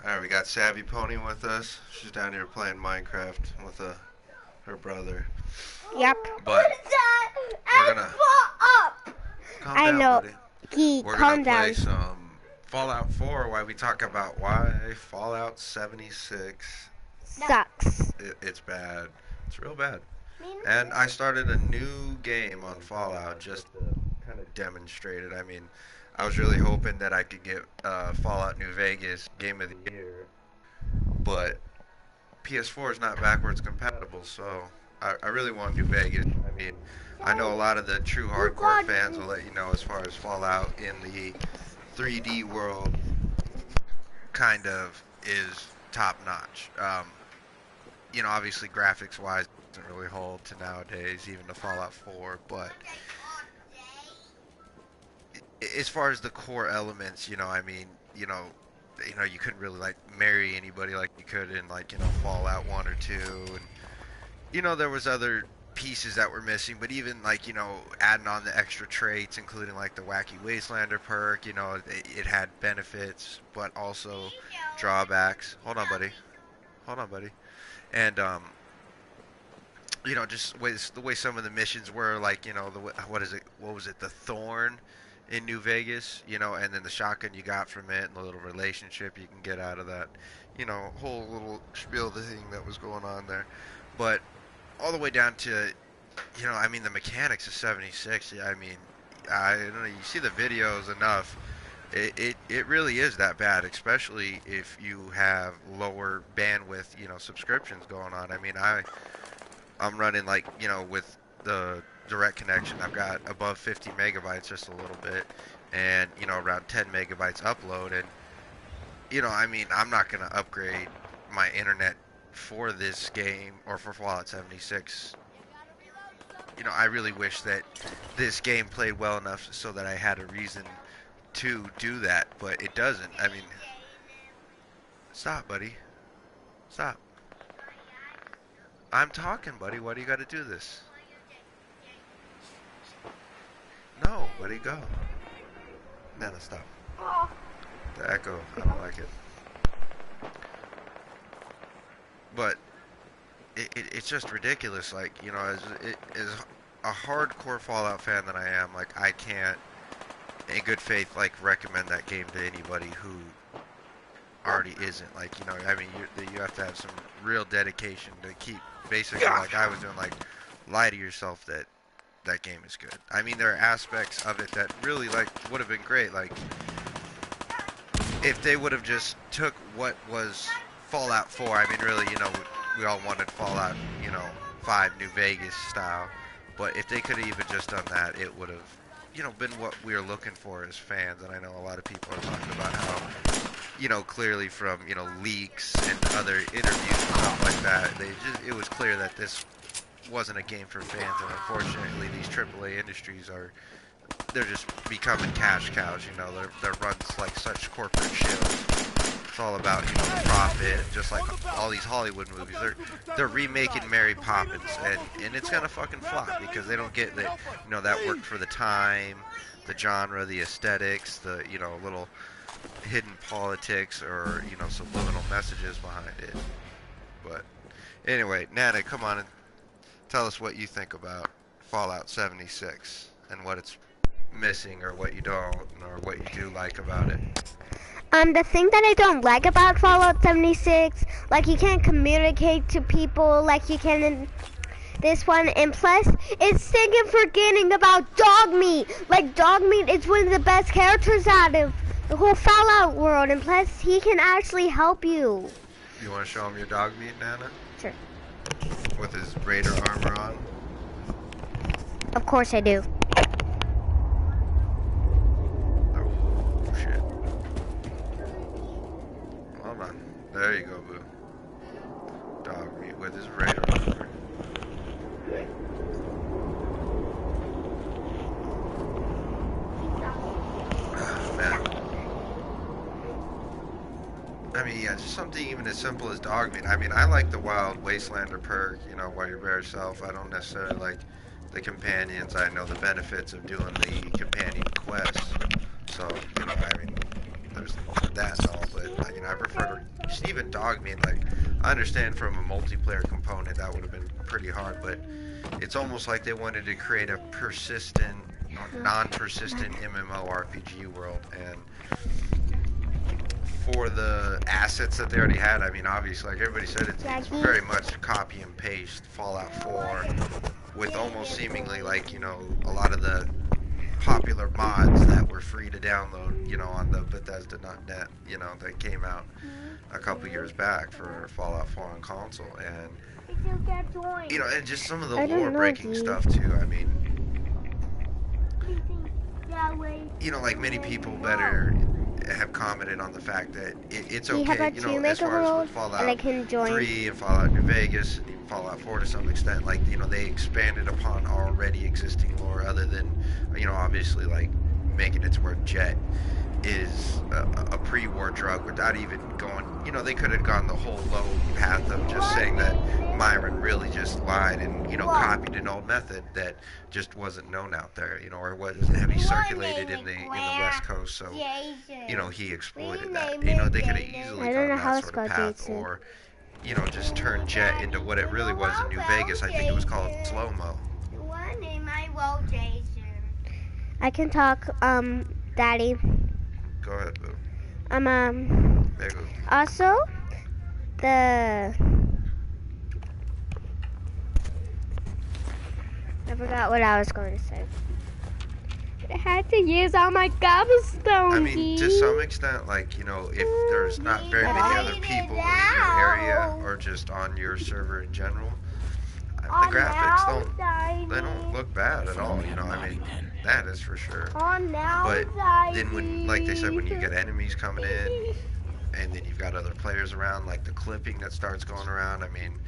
Alright, we got Savy Pony with us. She's down here playing Minecraft with her brother. Yep. But we're gonna calm I down, know. buddy. We're Calm gonna play down. some Fallout 4 while we talk about why Fallout 76 Sucks. it's bad. It's real bad. And I started a new game on Fallout just to kind of demonstrate it. I mean, I was really hoping that I could get Fallout New Vegas Game of the Year, but PS4 is not backwards compatible, so I really want New Vegas. I mean, I know a lot of the true hardcore fans will let you know as far as Fallout in the 3D world kind of is top notch. Obviously graphics wise it doesn't really hold to nowadays, even the Fallout 4, but as far as the core elements, I mean, you couldn't really like marry anybody like you could in like, Fallout 1 or 2, and there was other pieces that were missing, but even like, adding on the extra traits, including like the wacky wastelander perk, it had benefits, but also drawbacks. Hold on, buddy. And just the way some of the missions were, like, what was it, the Thorn in New Vegas, and then the shotgun you got from it, and the little relationship you can get out of that, whole little spiel, the thing that was going on there. But all the way down to, I mean, the mechanics of 76, I mean, I don't know, you see the videos enough, it really is that bad, especially if you have lower bandwidth, subscriptions going on. I mean, I'm running, like, with the direct connection, I've got above 50 megabytes, just a little bit, and around 10 megabytes upload. And I mean, I'm not gonna upgrade my internet for this game or for Fallout 76. I really wish that this game played well enough so that I had a reason to do that, but it doesn't. I mean, stop, buddy, stop. I'm talking, buddy. Why do you got to do this? No, buddy, go. Nana, stop. The echo, I don't like it. But it's just ridiculous. Like, as a hardcore Fallout fan that I am, like, I can't, in good faith, like, recommend that game to anybody who already isn't. Like, I mean, you have to have some real dedication to keep, basically, like I was doing, like, lie to yourself that that game is good. I mean, there are aspects of it that really, like, would have been great. Like, if they would have just took what was Fallout 4, I mean, really, we all wanted Fallout, 5 New Vegas style, but if they could have even just done that, it would have, been what we were looking for as fans. And I know a lot of people are talking about how, clearly from, leaks and other interviews and stuff like that, it was clear that this wasn't a game for fans, and unfortunately these AAA industries they're just becoming cash cows. They're run like such corporate shills. It's all about, the profit, just like all these Hollywood movies. They're remaking Mary Poppins, and it's gonna fucking flop because they don't get that, that worked for the time, the genre, the aesthetics, the, little hidden politics or, subliminal messages behind it. But anyway, Nana, come on and tell us what you think about Fallout 76 and what it's missing or what you don't, or what you do like about it. The thing that I don't like about Fallout 76, like, you can't communicate to people like you can in this one, and plus, it's thinking forgetting about Dogmeat. Like, Dogmeat is one of the best characters out of the whole Fallout world, and plus, he can actually help you. You want to show him your Dogmeat, Nana? Sure. With his Raider armor on? Of course I do. Oh, shit. Hold on. There you go, boo. Dogmeat with his Raider armor. I mean, yeah, just something even as simple as Dogmeat. I mean, I like the Wild Wastelander perk, while you're by yourself. I don't necessarily like the companions. I know the benefits of doing the companion quests. So, I mean, there's that and all, but, I prefer to even dog meat, like, I understand from a multiplayer component that would have been pretty hard, but it's almost like they wanted to create a persistent, non-persistent MMORPG world, and for the assets that they already had, I mean, obviously, like everybody said, it's very much copy and paste Fallout 4 with almost seemingly like, a lot of the popular mods that were free to download, on the Bethesda.net, that came out a couple years back for Fallout 4 on console, and and just some of the lore-breaking stuff too. I mean, like many people better have commented on the fact that it's okay, as far as with Fallout 3 and Fallout New Vegas and even Fallout 4 to some extent, like, they expanded upon already existing lore other than, obviously, like, making it to where Jet is a pre-war drug without even going, they could have gone the whole low path of just saying that Myron really just lied and, copied an old method that just wasn't known out there, or wasn't heavy circulated in the West Coast, so, he exploited that. They could have easily gone that sort of path, or, just turn Jet into what it really was in New Vegas. I think it was called Slow-Mo. I can talk, Daddy. Go ahead, Boo. Also, I forgot what I was going to say. I had to use all my cobblestone. I mean, to some extent, like, if there's not very many other people in your area or just on your server in general, the graphics don't look bad at all, I mean, that is for sure. But then when, like they said, when you get enemies coming in and then you've got other players around, like the clipping that starts going around, I mean,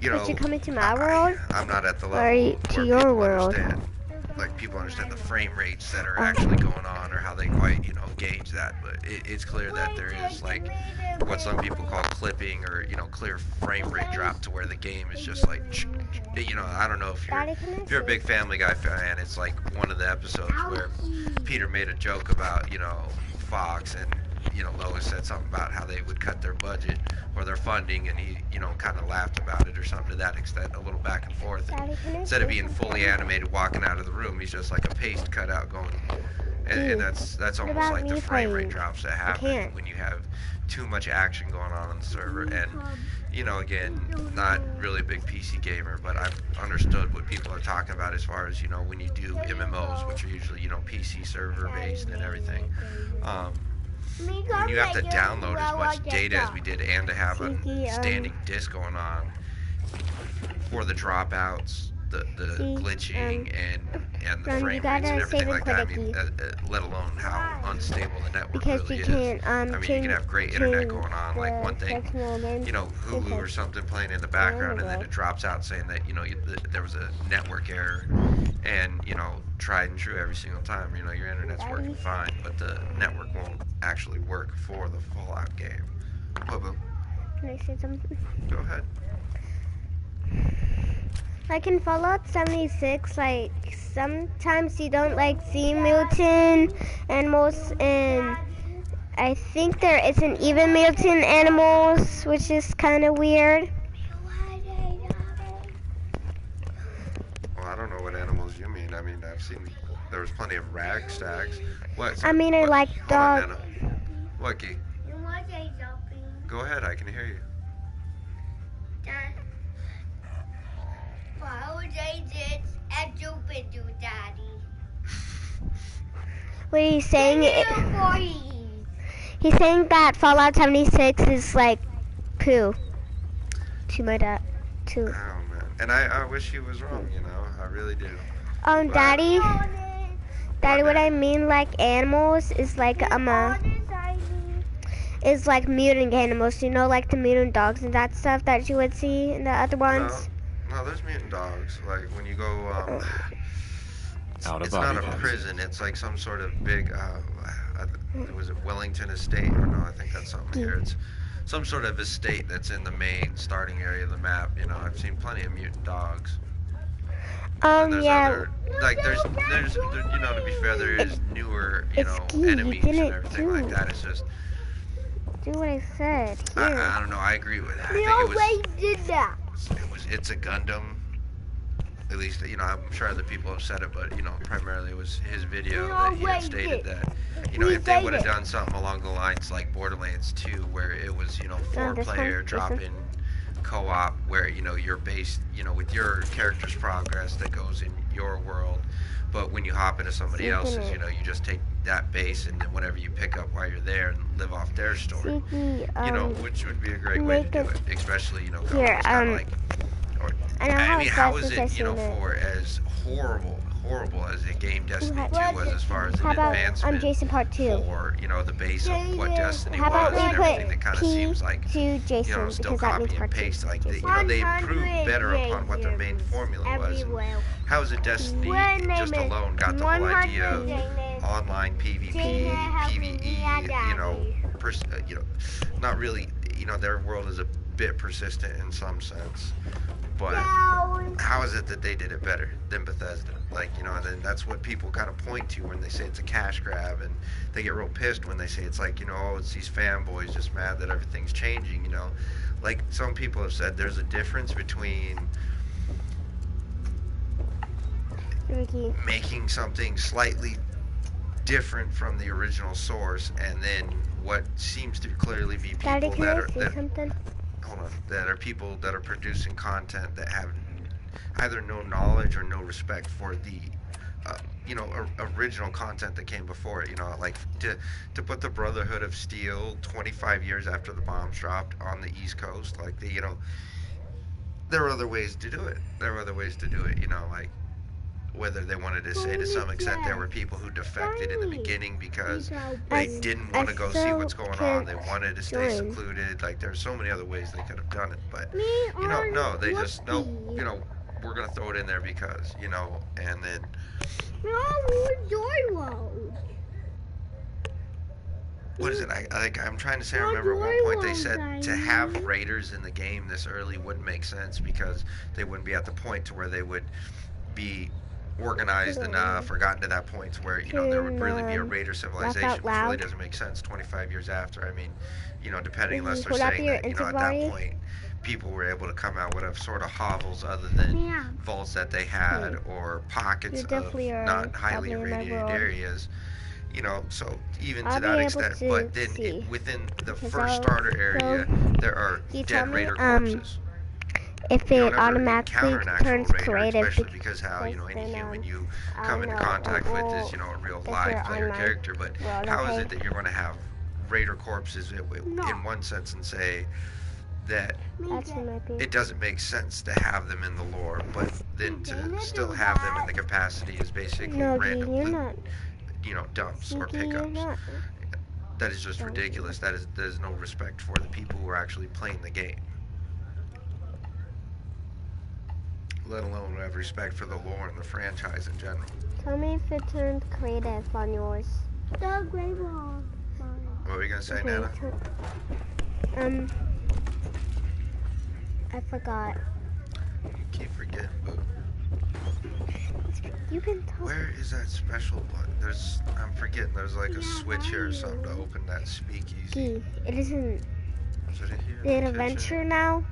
Did you come into my world? I'm not at the level or to where your people world? understand. Like, people understand the frame rates that are actually going on or how they quite, gauge that. But it's clear that there is, like, what some people call clipping or, clear frame rate drop to where the game is just like, I don't know if you're a big Family Guy fan. It's like one of the episodes where Peter made a joke about, Fox, and, Lois said something about how they would cut their budget or their funding, and he, kind of laughed about it or something to that extent, a little back and forth. And instead of being fully animated walking out of the room, he's just like a paste cutout going, and that's almost like the frame rate drops that happen when you have too much action going on the server. And, again, not really a big PC gamer, but I've understood what people are talking about as far as, when you do MMOs, which are usually, PC server based and everything. When you have to download as much data as we did and to have a standing disk going on for the dropouts, the glitching, and the frame rates and everything like that, I mean, let alone how unstable the network really is. I mean, you can have great internet going on, like one thing, Hulu or something playing in the background, and then it drops out saying that, there was a network error, and, tried and true every single time, your internet's working fine, but the network won't actually work for the Fallout game. Boo-boo. Can I say something? Go ahead. Like in Fallout 76, like sometimes you don't like see mutant animals, and I think there isn't even mutant animals, which is kind of weird. Well, I don't know what animals you mean. I mean, I've seen there was plenty of rag stacks. What? I mean, I like dog. What, Key? Go ahead, I can hear you. What he's saying, he's saying that Fallout 76 is like poo to my dad, too. Oh, man. And I wish he was wrong, I really do. Daddy, what I mean, like animals is like is like mutant animals, like the mutant dogs and that stuff that you would see in the other ones. No, there's mutant dogs. Like when you go, it's not a prison. It's like some sort of big. Was it Wellington Estate? Or no, I think that's something here. It's some sort of estate that's in the main starting area of the map. I've seen plenty of mutant dogs. Yeah. There's, to be fair, there is newer, enemies and everything like that. It's just Do what I said. Here. I don't know. I agree with that. They always did that. It's a Gundam. At least, you know, I'm sure other people have said it, but, you know, primarily it was his video that he had stated that, you know, if they would have done something along the lines like Borderlands 2, where it was, you know, 4-player drop-in co-op, where, you know, you're based, you know, with your character's progress that goes in your world, but when you hop into somebody else's, you know, you just take that base and then whatever you pick up while you're there and live off their story, you know, which would be a great way to do it, especially, you know, kind of like, or, I mean, how is it, you know, for as horrible as a game Destiny 2 was as far as an advancement Jason Part 2. for, you know, the base of what Destiny How about was and we everything that kind of put seems like, to Jason, you know, still because that means copy and Part 2. paste, like, you know, they improved better upon what their main formula was. And how is it Destiny just alone got the whole idea of online PvP, PvE, you know, not really, you know, their world is a bit persistent in some sense, but how is it that they did it better than Bethesda? Like, you know, and then that's what people kind of point to when they say it's a cash grab, and they get real pissed when they say it's like, you know, oh, it's these fanboys just mad that everything's changing, you know. Like, some people have said there's a difference between making something slightly different from the original source, and then what seems to clearly be people that are people that are producing content that have either no knowledge or no respect for the you know, original content that came before it. You know, like to put the Brotherhood of Steel 25 years after the bombs dropped on the East Coast, like, you know, there are other ways to do it. You know, like, whether they wanted to say to some extent there were people who defected in the beginning because they didn't want to go see what's going on, they wanted to stay secluded. Like, there's so many other ways they could have done it, but, you know, no, they just, no, you know, we're gonna throw it in there because, you know, and then what is it? I'm trying to say. I remember at one point they said to have raiders in the game this early wouldn't make sense because they wouldn't be at the point to where they would be organized enough or gotten to that point to where, you know, there would really be a raider civilization, which really doesn't make sense 25 years after. I mean, you know, depending, unless they're saying that, you know, at that point people were able to come out with a sort of hovels other than vaults that they had or pockets of not highly irradiated areas, you know, so even to that extent, but then within the first starter area there are dead raider corpses. If it automatically turns creative, especially because how, you know, any human you come into contact with is, you know, a real live player character, but how is it that you're going to have raider corpses in one sense and say that it doesn't make sense to have them in the lore, but then to still have them in the capacity as basically random loot, you know, dumps or pickups? That is just ridiculous. There's no respect for the people who are actually playing the game, let alone have respect for the lore and the franchise in general. Tell me if it turned creative on yours. The great one. What were you gonna say, Nana? I forgot. Keep forgetting, boo. You can tell. Where is that special button? I'm forgetting. There's like a switch here or something to open that speakeasy. It isn't. Is it here? The adventure now?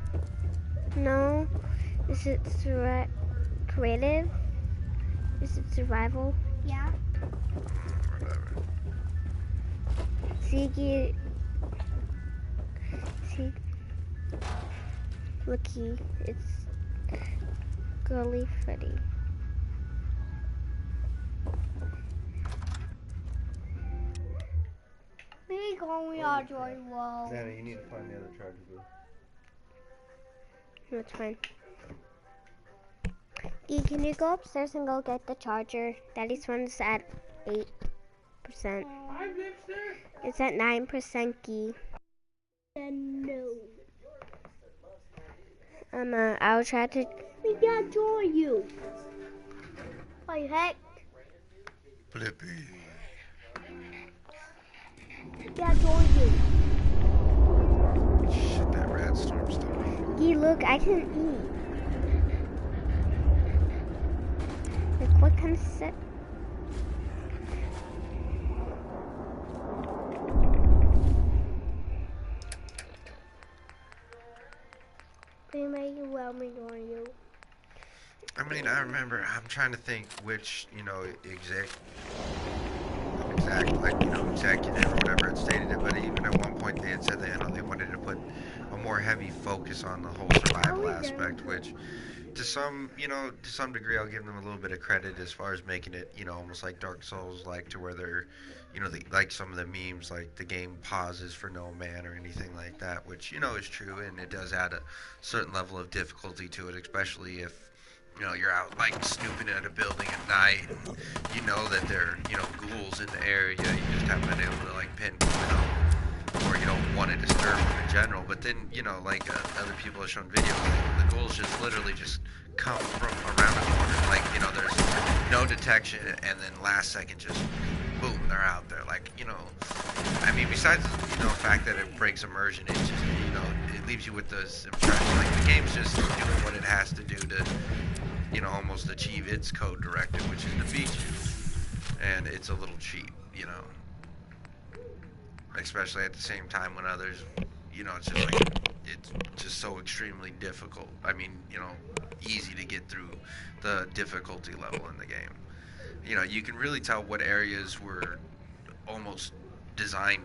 No. Is it creative? Is it survival? Yeah. Whatever. See, looky, it's Girly Freddy. Me going on joy wall. Nana, you need to find the other charger, boo. That's fine. Gee, can you go upstairs and go get the charger? Daddy's one's at 8%. It's at 9%, Gee. No. I'll try to. We gotta join you. Oh, heck. Flippy. We gotta join you. Shit, that rat storm's still going. Gee, look, I can eat. Like, what kind of set? They may well me on you. I mean, I remember. I'm trying to think which, exact, like, executive or whatever had stated it. But even at one point, they had said that they wanted to put a more heavy focus on the whole Are survival we done? aspect, which to some degree, I'll give them a little bit of credit as far as making it, almost like Dark Souls, like to where they're, like some of the memes, like the game pauses for no man or anything like that, which is true, and it does add a certain level of difficulty to it, especially if you're out like snooping at a building at night, and you know that there are ghouls in the area. You just haven't been able to like pinpoint them, or you don't want to disturb them in general. But then, like other people have shown videos, the ghouls just literally just come from around the corner. Like, there's no detection, and then last second, just boom, they're out there. Like, I mean, besides, the fact that it breaks immersion, it's just, it leaves you with those impressions. Like, the game's just doing what it has to do to, almost achieve its code directive, which is to beat you. And it's a little cheap, especially at the same time when others, it's just like it's just so extremely difficult. I mean, easy to get through the difficulty level in the game. You can really tell what areas were almost designed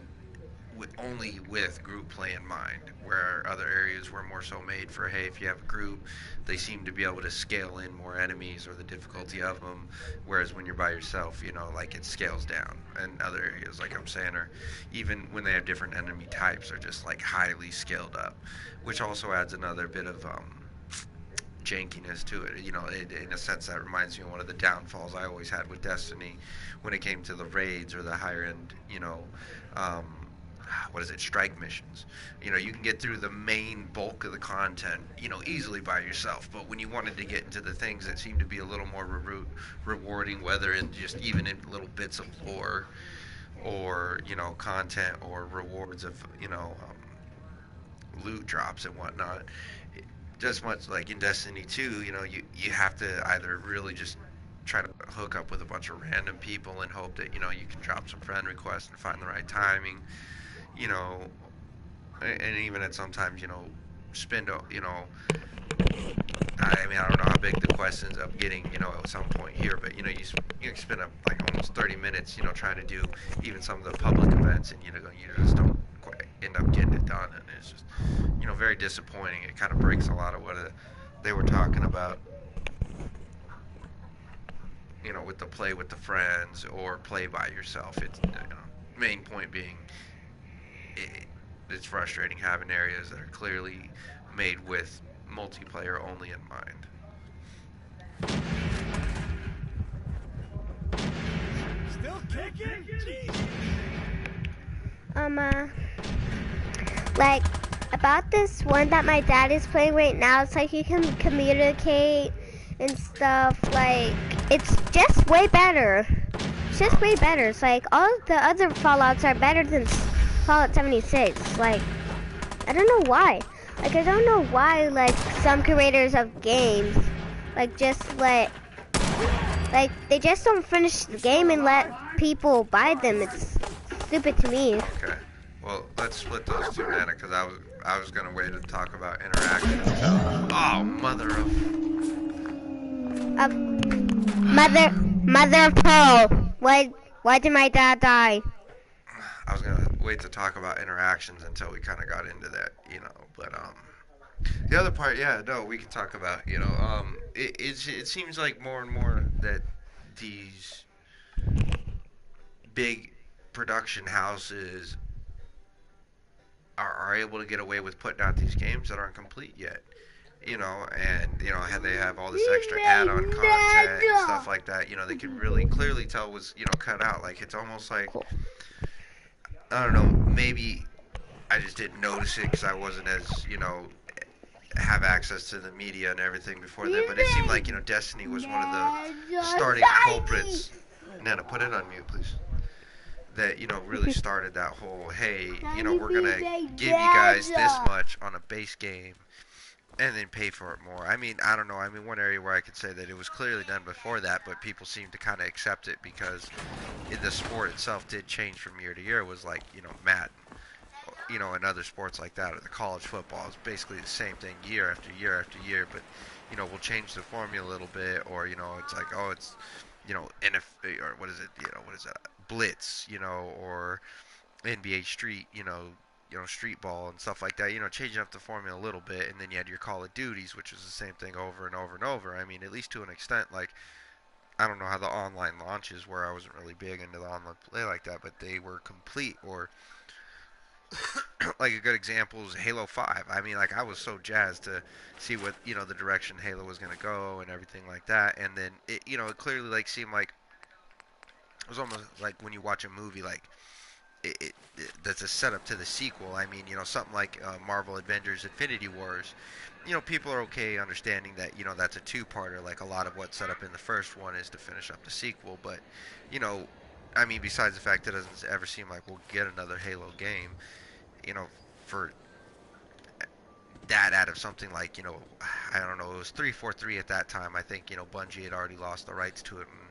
only with group play in mind, where other areas were more so made for, hey, if you have a group, they seem to be able to scale in more enemies or the difficulty of them, whereas when you're by yourself, like it scales down. And other areas, like I'm saying, are even when they have different enemy types, are just like highly scaled up, which also adds another bit of jankiness to it. In a sense, that reminds me of one of the downfalls I always had with Destiny when it came to the raids or the higher end, um, what is it, strike missions. You can get through the main bulk of the content, easily by yourself. But when you wanted to get into the things that seem to be a little more rewarding, whether in just even in little bits of lore or content or rewards of loot drops and whatnot, just much like in Destiny 2, you have to either really just try to hook up with a bunch of random people and hope that you can drop some friend requests and find the right timing, you know, and even at sometimes spend I mean, I don't know how big the quest ends up getting, at some point here, but you spend like almost 30 minutes, trying to do even some of the public events, and you just don't quite end up getting it done, and it's just very disappointing. It kind of breaks a lot of what they were talking about, with the play with the friends or play by yourself. It's main point being, it's frustrating having areas that are clearly made with multiplayer only in mind. Still kicking? Jeez. Like, about this one that my dad is playing right now, it's like you can communicate and stuff. Like, it's just way better. It's just way better. It's like all the other Fallouts are better than Fallout 76. Like, I don't know why. Like, I don't know why, like, some creators of games, like, just let, like, they just don't finish the game and let people buy them. It's stupid to me. Okay. Well, let's split those two, Nana, because I was gonna wait to talk about interactions. Oh, Mother of pearl. Why did my dad die? I was gonna wait to talk about interactions until we kind of got into that, But the other part, yeah, no, we can talk about, it seems like more and more that these big production houses are able to get away with putting out these games that aren't complete yet. They have all this extra add-on content and stuff like that, they can really clearly tell was, cut out. Like, it's almost like, I don't know, maybe I just didn't notice it because I wasn't as, have access to the media and everything before then, but it seemed like, Destiny was one of the starting culprits. Nana, put it on mute, please. That, really started that whole, hey, we're going to give you guys this much on a base game and then pay for it more. I mean, I don't know. I mean, one area where I could say that it was clearly done before that, but people seem to kind of accept it because the sport itself did change from year to year was like, Madden. in other sports like that, or the college football is basically the same thing year after year after year. But we'll change the formula a little bit, or it's like, oh, it's NFL, or what is it? What is that? Blitz, or NBA Street, street ball and stuff like that. Changing up the formula a little bit, and then you had your Call of Duties, which was the same thing over and over and over. I mean, at least to an extent, like I don't know how the online launches were. I wasn't really big into the online play like that, but they were complete. Or like a good example is Halo 5. I mean, like I was so jazzed to see what the direction Halo was gonna go and everything like that. And then it clearly like seemed like it was almost like when you watch a movie, like that's a setup to the sequel. I mean, something like Marvel Avengers Infinity Wars. People are okay understanding that, that's a two-parter. Like a lot of what's set up in the first one is to finish up the sequel. But, I mean, besides the fact that it doesn't ever seem like we'll get another Halo game, for that out of something like, I don't know, it was 343 at that time. I think, Bungie had already lost the rights to it and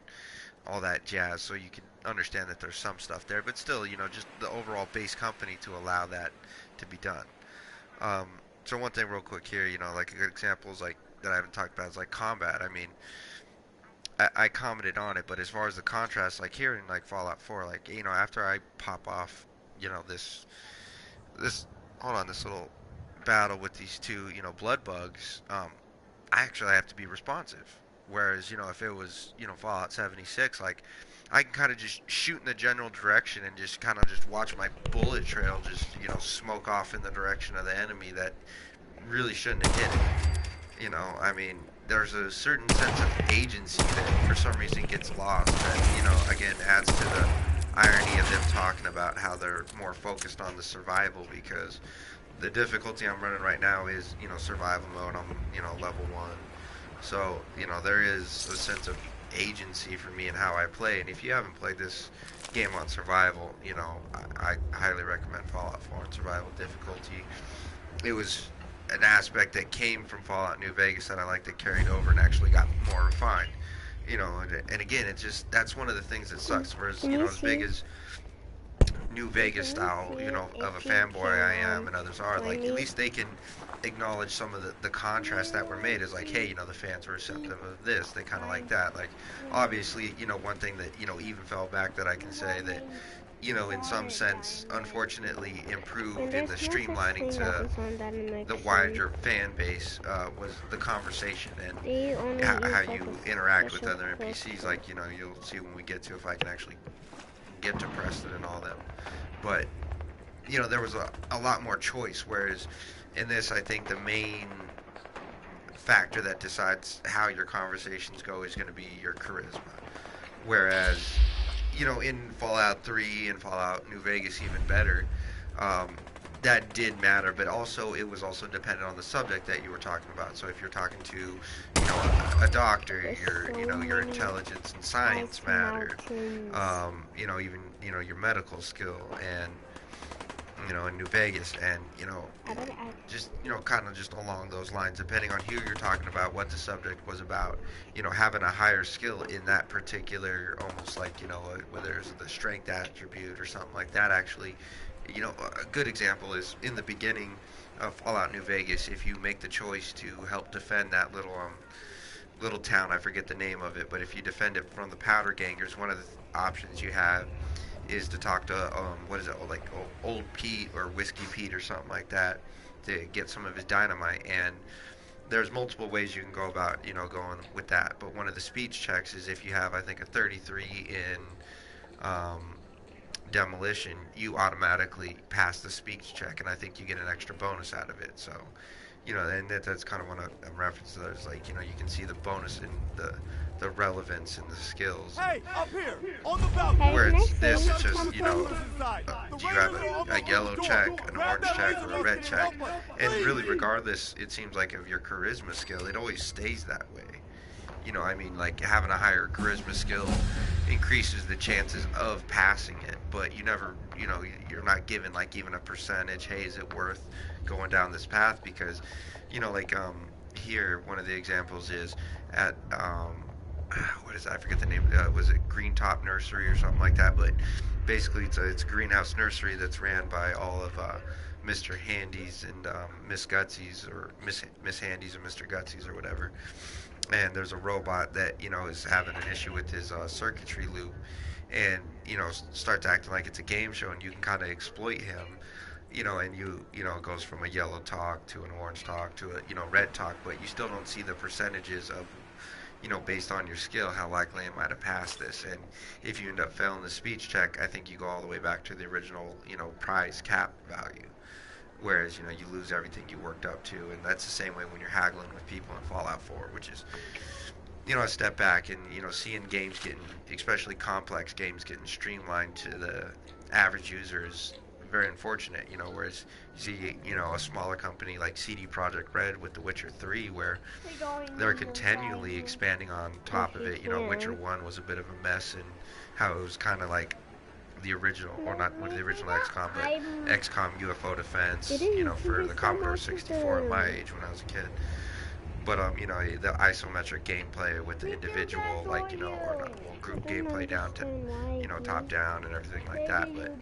all that jazz. So you can understand that there's some stuff there. But still, just the overall base company to allow that to be done. So one thing real quick here, like a good example is like that I haven't talked about is like combat. I mean, I commented on it, but as far as the contrast, like here in like Fallout 4, like after I pop off, this hold on, this little battle with these two, blood bugs, I actually have to be responsive. Whereas, if it was, Fallout 76, like I can kind of just shoot in the general direction and just kind of just watch my bullet trail just, smoke off in the direction of the enemy that really shouldn't have hit it. I mean, there's a certain sense of agency that for some reason gets lost that, again, adds to the irony of them talking about how they're more focused on the survival, because the difficulty I'm running right now is, survival mode. I'm, level 1. So, there is a sense of agency for me in how I play. And if you haven't played this game on survival, I highly recommend Fallout 4 on survival difficulty. It was an aspect that came from Fallout New Vegas that I liked that carried over and actually got more refined. And again, it's just, that's one of the things that sucks. Whereas, as big as New Vegas style, of a fanboy I am and others are, like, at least they can acknowledge some of the contrast that were made is like, hey, the fans were receptive of this. They kind of like that. Like, obviously, one thing that, even fell back that I can say that, in some sense, unfortunately improved in the streamlining to the wider fan base was the conversation and how you interact with other NPCs. Like, you'll see when we get to, if I can actually get to Preston and all them. But, there was a lot more choice, whereas in this, I think the main factor that decides how your conversations go is going to be your charisma. Whereas, in Fallout 3 and Fallout New Vegas even better, that did matter, but also it was also dependent on the subject that you were talking about. So if you're talking to, a doctor, your intelligence and science matter, even, your medical skill, and, in New Vegas, and, just, kind of just along those lines, depending on who you're talking about, what the subject was about, having a higher skill in that particular, almost like, whether it's the strength attribute or something like that, actually, a good example is in the beginning of Fallout New Vegas, if you make the choice to help defend that little town, I forget the name of it, but if you defend it from the powder gangers, one of the options you have is to talk to what is it, like Old Pete or Whiskey Pete or something like that, to get some of his dynamite. And there's multiple ways you can go about going with that, but one of the speech checks is if you have, I think, a 33 in demolition, you automatically pass the speech check, and I think you get an extra bonus out of it. So and that's kind of one of a reference to those, like, you can see the bonus in the relevance and the skills. Hey, up here, on the balcony. Where it's this, it's just, you have a yellow check, an orange check, or a red check. And really, regardless, it seems like, of your charisma skill, it always stays that way. I mean, like, having a higher charisma skill increases the chances of passing it, but you never, you're not given, like, even a percentage, hey, is it worth going down this path? Because, like, here, one of the examples is at, what is that? I forget the name. Was it Green Top Nursery or something like that? But basically, it's a greenhouse nursery that's ran by all of Mr. Handies and Miss Gutsies, or Miss Handies and Mr. Gutsies or whatever. And there's a robot that is having an issue with his circuitry loop, and starts acting like it's a game show, and you can kind of exploit him. And it goes from a yellow talk to an orange talk to a red talk, but you still don't see the percentages of based on your skill, how likely am I to pass this? And if you end up failing the speech check, I think you go all the way back to the original, prize cap value. Whereas, you lose everything you worked up to, and that's the same way when you're haggling with people in Fallout 4, which is, a step back and, seeing games getting, especially complex games, getting streamlined to the average user is very unfortunate, whereas you see, a smaller company like CD Projekt Red with The Witcher 3, where they're continually expanding on top of it. Witcher 1 was a bit of a mess, and how it was kind of like the original, or not the original XCOM, but XCOM UFO Defense, for the Commodore 64 at my age when I was a kid. But the isometric gameplay with the individual, like or not, well, group gameplay down to top down and everything like that. But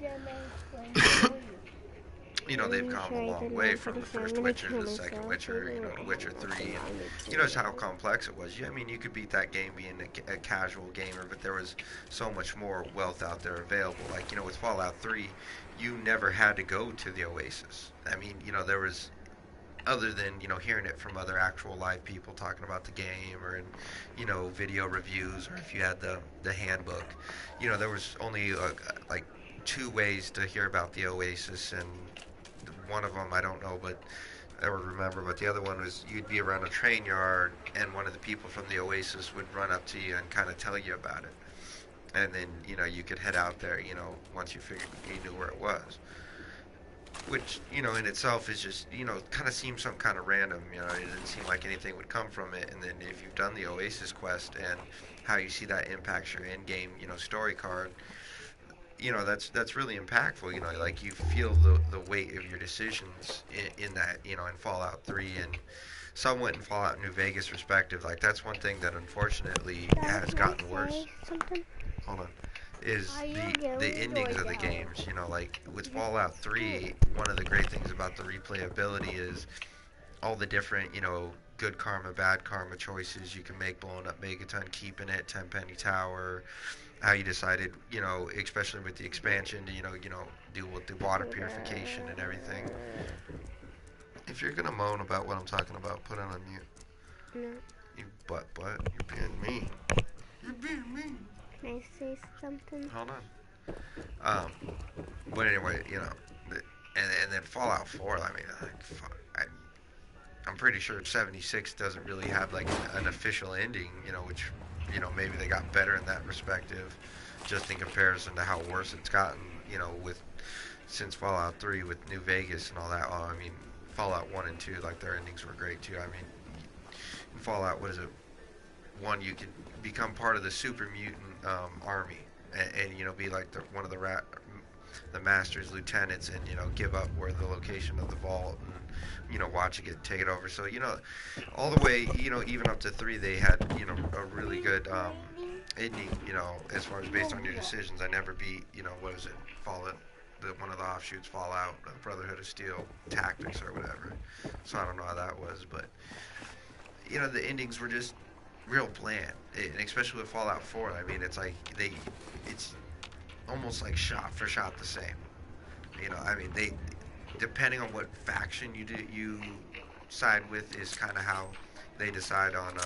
they've come a long way from the first Witcher to the second Witcher, to Witcher 3, and just how complex it was. I mean, you could beat that game being a casual gamer, but there was so much more wealth out there available. Like, with Fallout 3, you never had to go to the Oasis. I mean, there was, other than, hearing it from other actual live people talking about the game, or in, video reviews, or if you had the handbook, there was only, like, 2 ways to hear about the Oasis, and one of them I don't know, but I would remember, but the other one was you'd be around a train yard, and one of the people from the Oasis would run up to you and kind of tell you about it, and then you could head out there, once you figured you knew where it was, which in itself is just kind of seems some kind of random. It didn't seem like anything would come from it. And then if you've done the Oasis quest and how you see that impacts your in-game story card, that's really impactful. Like, you feel the weight of your decisions in that, in Fallout 3 and somewhat in Fallout New Vegas perspective. Like, that's one thing that unfortunately has gotten worse. Hold on. Is the endings of the games. Like with Fallout 3, one of the great things about the replayability is all the different, good karma, bad karma choices you can make, blowing up Megaton, keeping it, Tenpenny Tower, how you decided, especially with the expansion to, deal with the water purification and everything. If you're gonna moan about what I'm talking about, put it on mute. No. You you're being mean. You're being mean. Can I say something? Hold on. But anyway, and then Fallout 4, I mean, I'm pretty sure 76 doesn't really have like an official ending, which, maybe they got better in that perspective, just in comparison to how worse it's gotten, since Fallout 3 with New Vegas and all that. Well, I mean, Fallout 1 and 2, like, their endings were great too. I mean, in Fallout, what is it? 1, you could become part of the super mutant army, and be like one of the master's lieutenants, and give up where the location of the vault, and watch it get taken over. So all the way, even up to 3, they had a really good ending, as far as based on your decisions. I never beat what was it, Fallout, one of the offshoots, Fallout, Brotherhood of Steel Tactics or whatever. So I don't know how that was, but the endings were just real bland, and especially with Fallout 4. I mean, it's like it's almost like shot for shot the same. I mean, they, depending on what faction you side with, is kind of how they decide on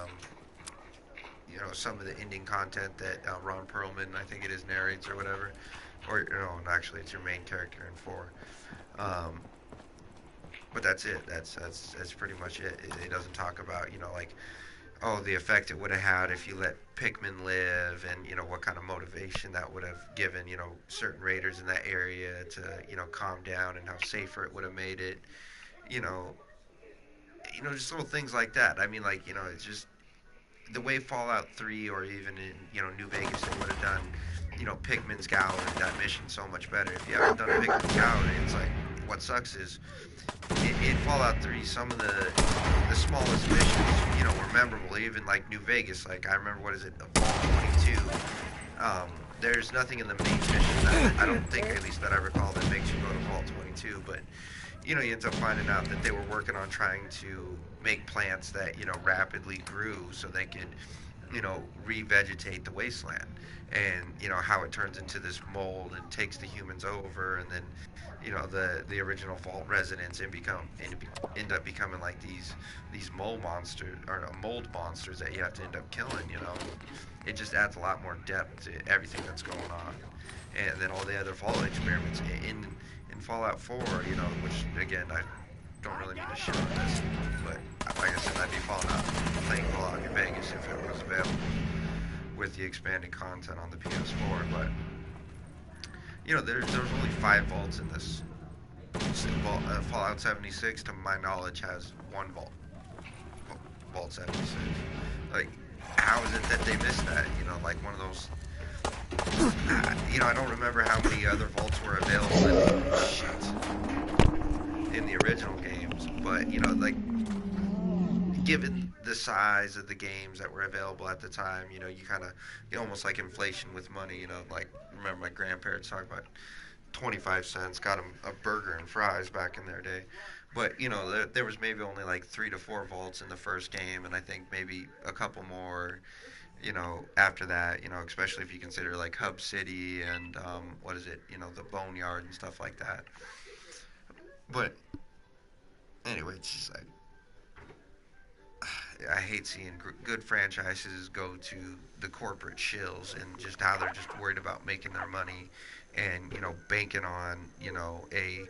some of the ending content that Ron Perlman, I think it is, narrates or whatever. Or no, actually, it's your main character in 4. But that's it. That's pretty much it. It doesn't talk about like, oh, the effect it would have had if you let Pikmin live, and what kind of motivation that would have given certain raiders in that area to calm down, and how safer it would have made it. Just little things like that. I mean, like, it's just the way Fallout 3 or even in New Vegas they would have done Pikmin's Gallery, that mission, so much better. If you haven't done Pikmin's Gallery, it's like, what sucks is in Fallout 3, some of the smallest missions, were memorable. Even like New Vegas, like, I remember, what is it, Vault 22. There's nothing in the main mission that I don't think, at least that I recall, that makes you go to Vault 22. But you end up finding out that they were working on trying to make plants that rapidly grew so they could revegetate the wasteland, and how it turns into this mold and takes the humans over, and then the original vault residents end up becoming like these mold monsters or mold monsters that you have to end up killing. It just adds a lot more depth to everything that's going on, and then all the other Fallout experiments in Fallout 4, which again I don't really mean to shit on this, but like I said, I'd be playing Fallout New Vegas if it was available with the expanded content on the PS4. But there's only 5 vaults in this. Fallout 76, to my knowledge, has one vault. Vault 76. Like, how is it that they missed that? Like one of those. I don't remember how many other vaults were available in the original games, but like, given the size of the games that were available at the time, you kind of, almost like inflation with money. Like, remember my grandparents talking about 25 cents got them a burger and fries back in their day. But there was maybe only like 3 to 4 vaults in the first game, and I think maybe a couple more after that, especially if you consider like Hub City and what is it, the Boneyard and stuff like that. But anyway, it's just like, I hate seeing good franchises go to the corporate shills, and just how they're just worried about making their money and banking on a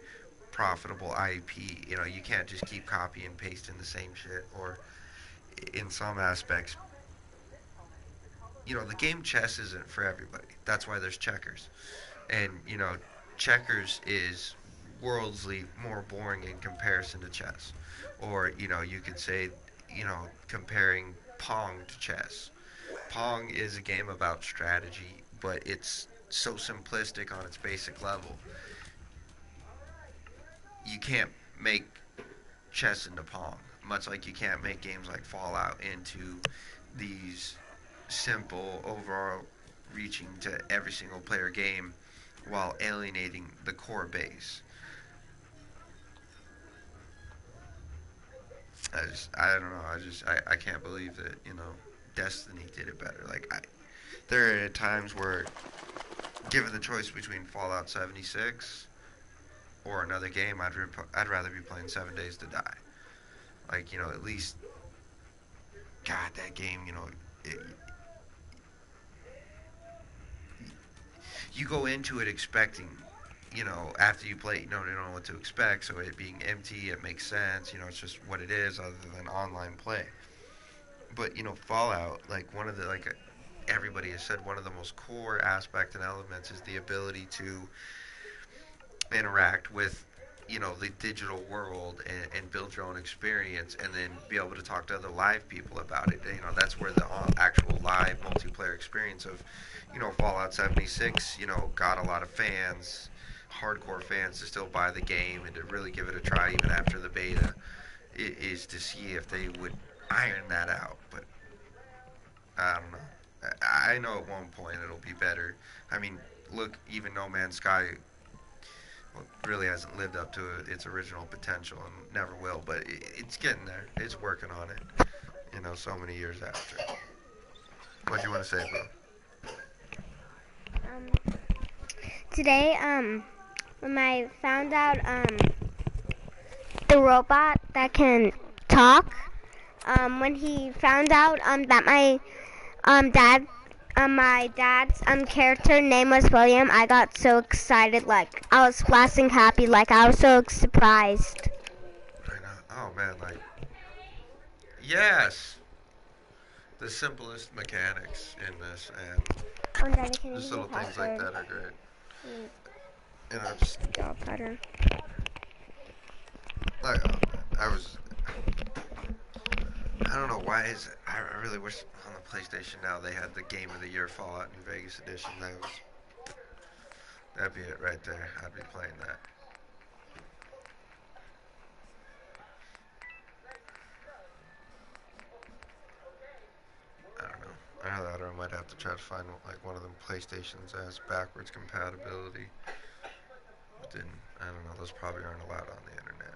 profitable IP. You can't just keep copy and pasting the same shit. Or in some aspects, the game chess isn't for everybody. That's why there's checkers, and checkers is worldsly more boring in comparison to chess. Or you could say, comparing Pong to chess. Pong is a game about strategy, but it's so simplistic on its basic level. You can't make chess into Pong, much like you can't make games like Fallout into these simple, overall reaching to every single player game while alienating the core base. I don't know. I can't believe that Destiny did it better. Like, there are times where, given the choice between Fallout 76 or another game, I'd rather be playing 7 Days to Die. Like, at least, God, that game, you go into it expecting, after you play it, you don't know what to expect. So it being empty, it makes sense. It's just what it is, other than online play. But Fallout, like, one of the, like, everybody has said, one of the most core aspects and elements is the ability to interact with the digital world, and build your own experience, and then be able to talk to other live people about it. That's where the actual live multiplayer experience of Fallout 76 got a lot of fans, hardcore fans, to still buy the game and to really give it a try even after the beta, is to see if they would iron that out. But I don't know. I know at one point it'll be better. I mean, look, even No Man's Sky, well, really hasn't lived up to its original potential and never will, but it's getting there. It's working on it, so many years after. What do you want to say, bro? Today, when I found out, the robot that can talk, when he found out, that my dad's character name was William, I got so excited, like I was flashing happy, like I was so surprised. I know. Oh man, like, yes, the simplest mechanics in this, and Oh, Daddy, can you just give me little a things like password? that are great. And I just, Dog pattern. like, I don't know why I really wish on the PlayStation now they had the Game of the Year Fallout New Vegas edition. That'd be it right there. I'd be playing that. I don't know. Either I might have to try to find like one of them PlayStations that has backwards compatibility. But then I don't know. Those probably aren't allowed on the internet.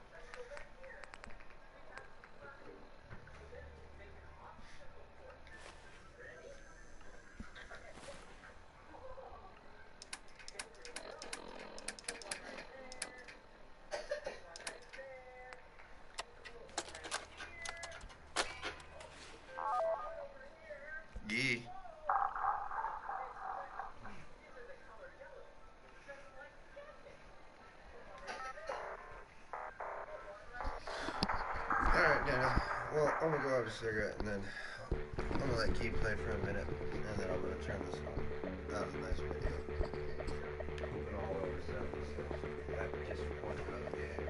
Yeah, well, I'm gonna go have a cigarette and then I'm gonna let Keith play for a minute and then I'm gonna turn this on. That was a nice video. Hooping all over 76. That just recorded another game.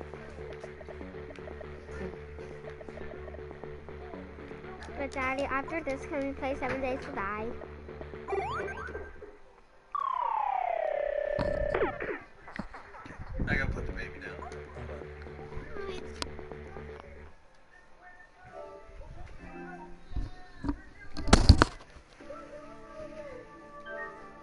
But Daddy, after this, can we play 7 Days to Die?